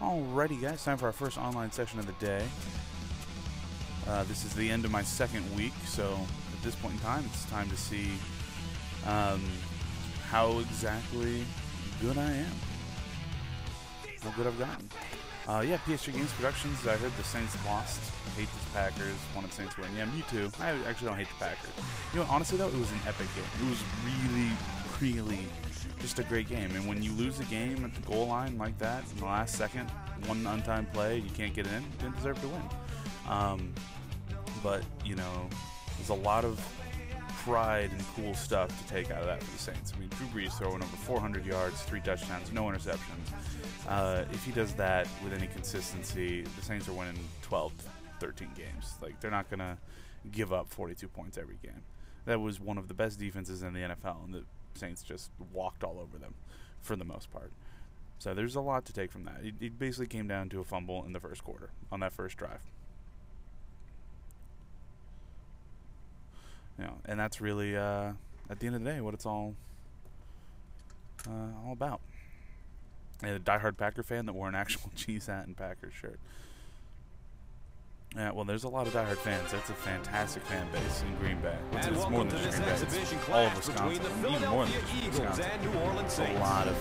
Alrighty, guys, time for our first online session of the day. This is the end of my second week, so at this point in time, it's time to see how exactly good I am. How good I've gotten. Yeah, PS3 Games Productions. I heard the Saints lost. Hate the Packers. Wanted Saints to win. Yeah, me too. I actually don't hate the Packers. You know, honestly though, it was an epic game. It was really just a great game. And when you lose a game at the goal line like that in the last second, one untimed play, you can't get it in, you didn't deserve to win. But you know, there's a lot of pride and cool stuff to take out of that for the Saints. I mean, Drew Brees throwing over 400 yards, 3 touchdowns, no interceptions. If he does that with any consistency, the Saints are winning 12, 13 games. Like, they're not going to give up 42 points every game. That was one of the best defenses in the NFL, and the Saints just walked all over them for the most part. So there's a lot to take from that. It basically came down to a fumble in the first quarter on that first drive. You know, and that's really, at the end of the day, what it's all about. And a diehard Packer fan that wore an actual cheese hat and Packers shirt. Yeah, well, there's a lot of diehard fans. That's a fantastic fan base in Green Bay. It's more than just Green Bay. It's all of Wisconsin, even more than just Wisconsin. A lot of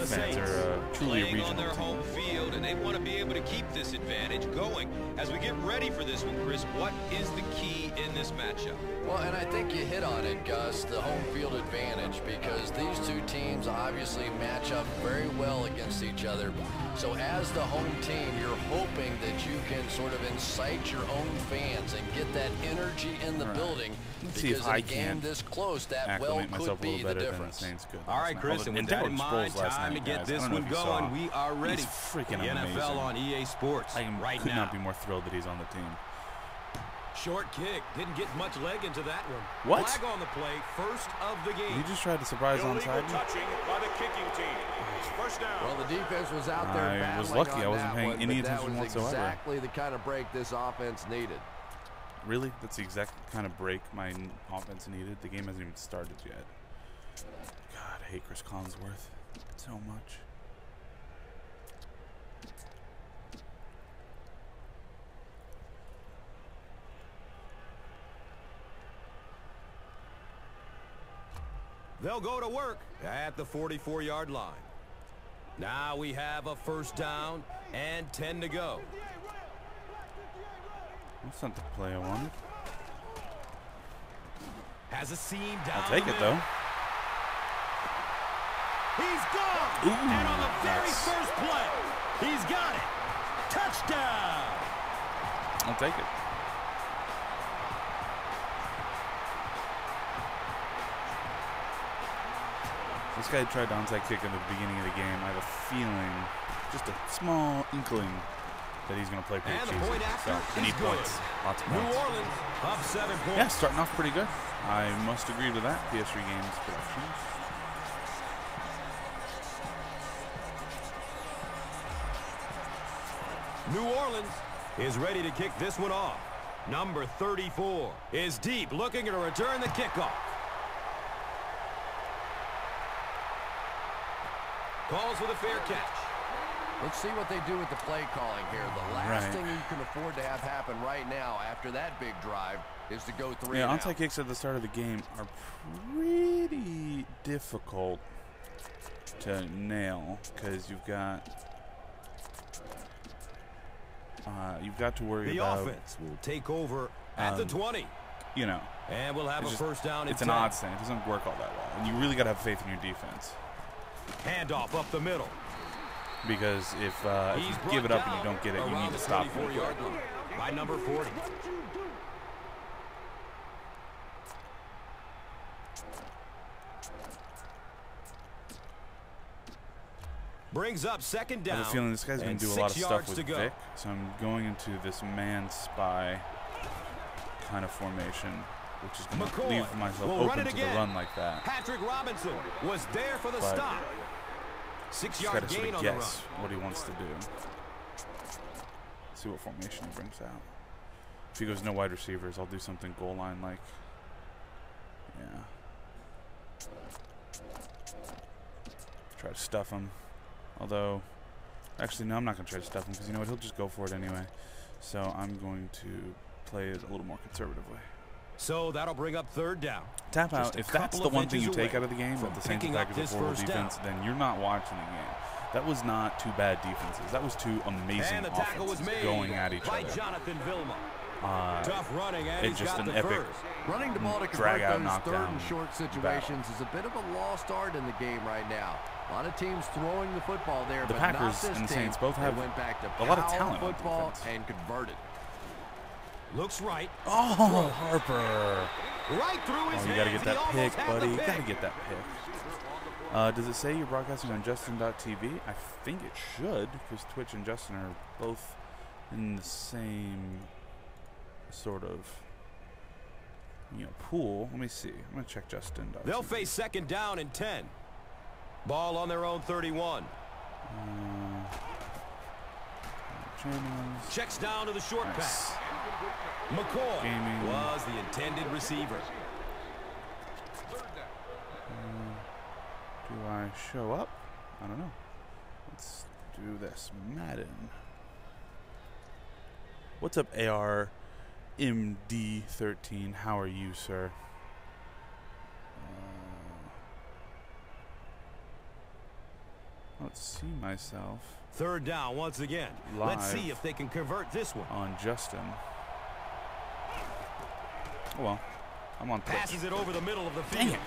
fans are truly a regional their team. home field, and they want to be able to keep this advantage going. As we get ready for this one, Chris, what is the key in this matchup? Well, and I think you hit on it, Gus, the home field advantage, because these two teams obviously match up very well against each other. So as the home team, you're hoping that you can sort of incite your own fans and get that energy in the building, because in a game this close, that well could be the difference. All right, Chris, and with that in mind, time to get this one going. We are ready. He's freaking the amazing. NFL on EA Sports I could not be more thrilled that he's on the team. Short kick. Didn't get much leg into that one. What? Flag on the play. First of the game. He just tried to surprise onside. Touching by the kicking team. First down. Well, the defense was out there I was battling lucky. on I wasn't that paying one, any but attention that was whatsoever. exactly the kind of break this offense needed. Really? That's the exact kind of break my offense needed? The game hasn't even started yet. God, I hate Chris Collinsworth so much. They'll go to work at the 44-yard line. Now we have a first down and 10 to go. That's not the play I wanted. Has a seam down. I'll take it, though. He's gone. Ooh, and on the very nice. first play, he's got it. Touchdown. I'll take it. This guy tried the onside kick in the beginning of the game. I have a feeling, just a small inkling, that he's going to play pretty cheesy. So, we need points. Lots of points. New Orleans up 7 points. Yeah, starting off pretty good. I must agree with that. PS3 Games Productions. New Orleans is ready to kick this one off. Number 34 is deep, looking to return the kickoff. Calls for the fair catch. Let's see what they do with the play calling here. The last thing you can afford to have happen right now after that big drive is to go 3 and out. Onside kicks at the start of the game are pretty difficult to nail because you've got to worry about the offense will take over at the 20. You know, and we'll have a first down. It's an odds thing. It doesn't work all that well, and you really got to have faith in your defense. Handoff up the middle. Because if you give it up and you don't get it, you need to stop it. By number 40. Brings up second down. I have a feeling this guy's going to do a lot of stuff with Vic, so I'm going into this man spy kind of formation, which is going to leave myself open to the run like that. Patrick Robinson was there for the stop. 6-yard gain on the run. What he wants to do. See what formation he brings out. If he goes no wide receivers, I'll do something goal line like. Yeah. Try to stuff him. Although Actually, no, I'm not going to try to stuff him because you know what? He'll just go for it anyway. So I'm going to play it a little more conservatively. So that'll bring up third down. Tap out. If that's the one thing you take out of the game, that the Saints attackers are horrible defense, then you're not watching the game. That was not two bad defenses. That was two amazing offenses going at each other. Tough running, and it's just an epic running the ball to drag out, those third knockdown and short situations is a bit of a lost art in the game right now. A lot of teams throwing the football there, the but Packers not this and the team. Saints both have went back to a lot of talent on football defense. and converted. Looks right. Oh, Harper. Right through his Oh, you got to hands. get that He pick, almost had buddy. the You got to pick. get that pick. Does it say you're broadcasting on Justin.tv? I think it should, because Twitch and Justin are both in the same sort of, pool. Let me see. I'm going to check Justin.tv. They'll face second down and 10. Ball on their own 31. Channels. Checks down to the short Nice. pass. McCoy Gaming. was the intended receiver. Do I show up? I don't know. Let's do this. Madden. What's up, ARMD13? How are you, sir? Let's see myself. Third down once again. Let's see if they can convert this one. On Justin. Oh, well. I'm on Twitch. Passes it over the middle of the field. Dang it.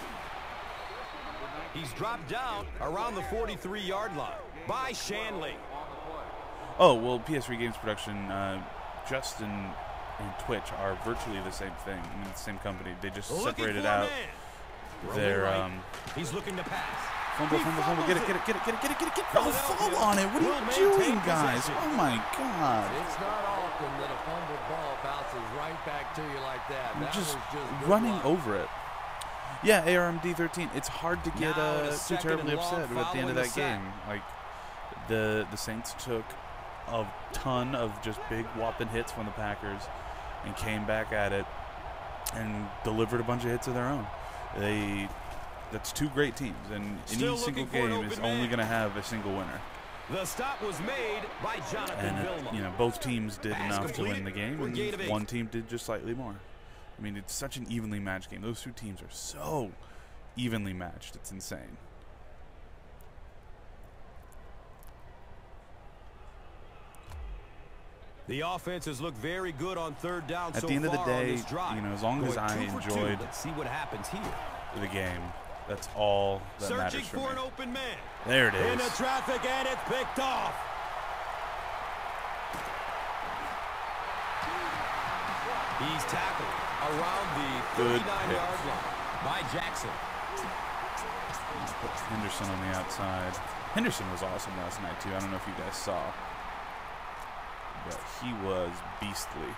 He's dropped down around the 43-yard line by Shanley. Oh, well, PS3 Games Production, Justin and Twitch are virtually the same thing. I mean, the same company. They just separated out their, He's looking to pass. Fumble. Get it. Oh, fall on it. What are you doing, guys? Oh, my God. It's not often that a fumbled ball bounces right back to you like that. You're That just was just good running luck. over it. Yeah, ARMD13. It's hard to get too terribly upset at the end of that game. Like, the Saints took a ton of just big whopping hits from the Packers and came back at it and delivered a bunch of hits of their own. That's two great teams, and any single game is only going to have a single winner. The stop was made by Jonathan Vilma. Both teams did enough to win the game, and one team did just slightly more. I mean, it's such an evenly matched game. Those two teams are so evenly matched. It's insane. The offenses look very good on third down At the end of the day, as long as I enjoyed let's see what happens here. The game, that's all that matters Searching for for me. an open man. There it is. Into traffic, and it's picked off. He's tackled around the 39-yard line by Jackson. Put Henderson on the outside. Henderson was awesome last night, too. I don't know if you guys saw. But he was beastly.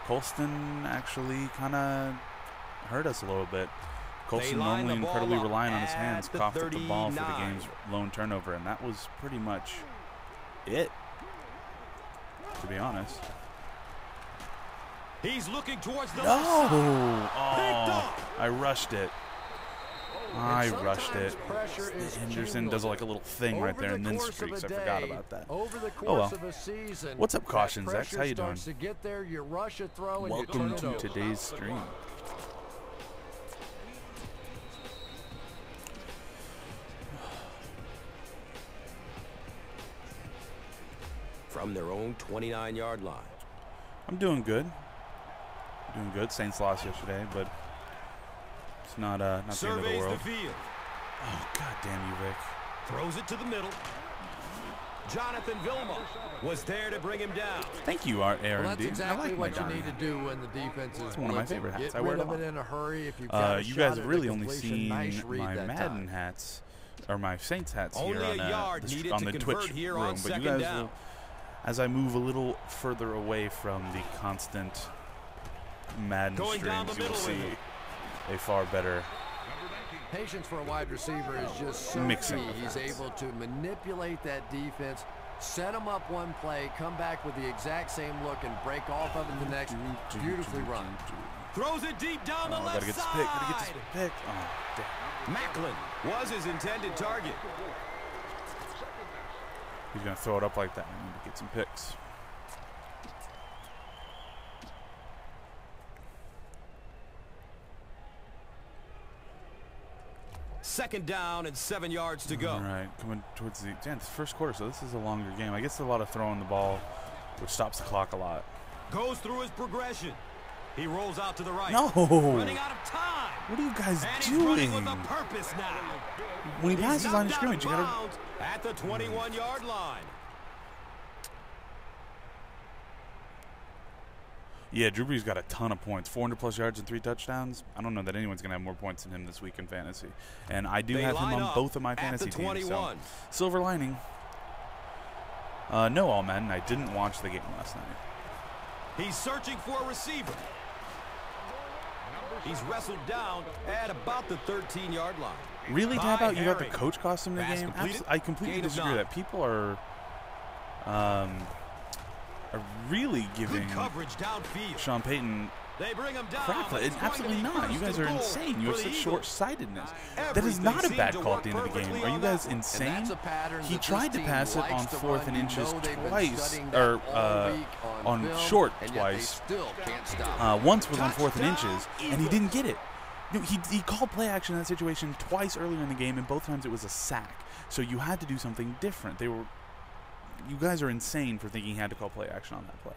Colston actually kind of hurt us a little bit. Colston normally incredibly reliant on his hands, coughed up the ball for the game's lone turnover, and that was pretty much it, to be honest. He's looking towards the No! Oh, I rushed it. I rushed it. Henderson does like a little thing right there and then streaks. I forgot about that. Oh well. What's up, Caution Zex? How you doing? Welcome to today's stream. From their own 29-yard line. I'm doing good. Doing good. Saints lost yesterday, but it's not the end of the world. Oh, God damn you, Vic. Throws it to the middle. Jonathan Vilma was there to bring him down. Thank you, ARMD. Well, that's exactly I like what my you need to do when the defense is It's one of my favorite hats. Get I wear rid it a of it lot. in a hurry if you've got a You shot guys have at really the only completion. seen Nice read my that Madden time. hats, or my Saints hats Only here a yard needed on to the convert Twitch here room, on but you second guys down. will, as I move a little further away from the constant Madden streams, you'll see a far better Patience for a wide receiver is just so mixing key. He's offense. able to manipulate that defense, set him up one play, come back with the exact same look, and break off of it the next. Beautifully run. Throws it deep down the left gotta get this side. pick. Gotta get this pick. Oh, damn. Macklin was his intended target. He's going to throw it up like that. I need to get some picks. Second down and 7 yards to go. All right, coming towards the first quarter, so this is a longer game. I guess a lot of throwing the ball, which stops the clock a lot. Goes through his progression. He rolls out to the right. No! Running out of time. What are you guys and doing? He's running with a purpose now. When he passes line of scrimmage, you gotta... At the 21-yard line. Yeah, Drew Brees got a ton of points. 400-plus yards and 3 touchdowns. I don't know that anyone's going to have more points than him this week in fantasy. And I do have him on both of my fantasy teams. So, silver lining. No, all men. I didn't watch the game last night. He's searching for a receiver. He's wrestled down at about the 13-yard line. Really, Tap Out? You got the coach cost him the game? I completely disagree with that. People are really giving Sean Payton crap. Absolutely not. You guys are insane. You have such short-sightedness. That is not a bad call at the end of the game. Are you guys insane? He tried to pass it on 4th and inches twice, or on short twice. Once was on 4th and inches, and he didn't get it. No, he called play action in that situation twice earlier in the game, and both times it was a sack. So you had to do something different. You guys are insane for thinking he had to call play action on that play.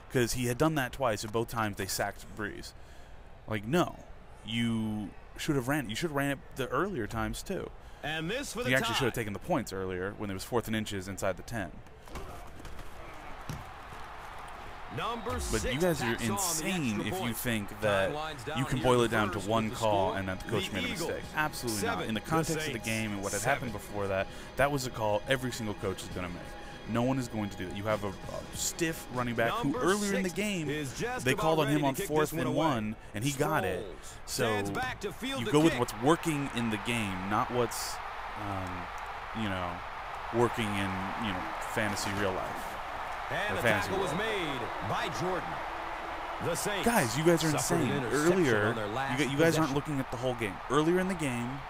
Because he had done that twice, and both times they sacked Brees. Like, no. You should have ran it. You should have ran it the earlier times, too. And this for the You actually should have taken the points earlier when it was 4th and inches inside the 10. But you guys are insane if you think that you can boil it down to one call and that the coach made a mistake. Absolutely not. In the context of the game and what had happened before that, that was a call every single coach is going to make. No one is going to do that. You have a stiff running back who earlier in the game, they called on him on 4th and 1, and he got it. So you go with what's working in the game, not what's, working in, fantasy real life. And the tackle was made by Jordan. The Saints, guys, you guys are insane. Earlier, you guys aren't looking at the whole game. Earlier in the game,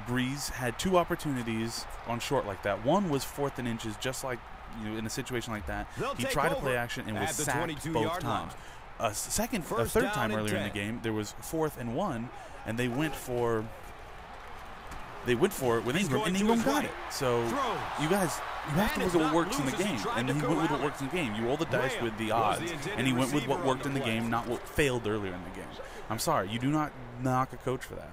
Brees had 2 opportunities on short like that. One was 4th and inches, just like in a situation like that. He tried to play action and was sacked both times. A third time earlier in the game, there was 4th and 1, and they went for it with Ingram, and Ingram got it. So you guys, you have to look at what works in the game, and he went with what works in the game. You roll the dice with the odds, and he went with what worked in the game, not what failed earlier in the game. I'm sorry, you do not knock a coach for that.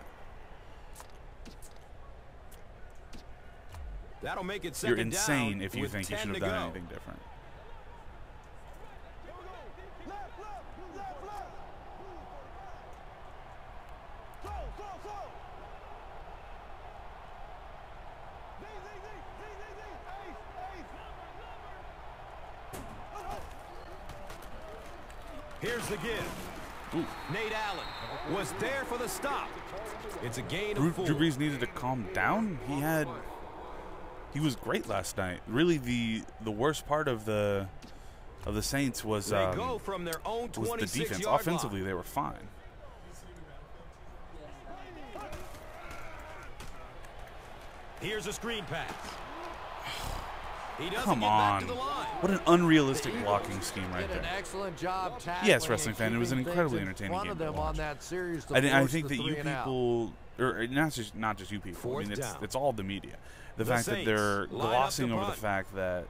That'll make it You're insane if you think you should have done anything different. Here's the give. Ooh. Nate Allen was there for the stop. It's a gain of 4. Drew Brees needed to calm down. He was great last night. Really, the worst part of the Saints was the defense. Offensively, they were fine. Here's a screen pass. Come on. What an unrealistic blocking scheme right there. Excellent job tackling. Yes, wrestling fan, it was an incredibly entertaining game to watch. I think that you people, or not just you people, I mean, it's all the media. The fact that they're glossing over the fact that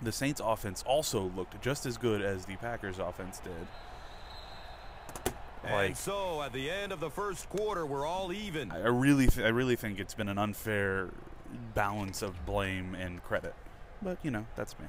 the Saints offense also looked just as good as the Packers offense did. And so at the end of the first quarter, we're all even. I really think it's been an unfair balance of blame and credit. But, that's me.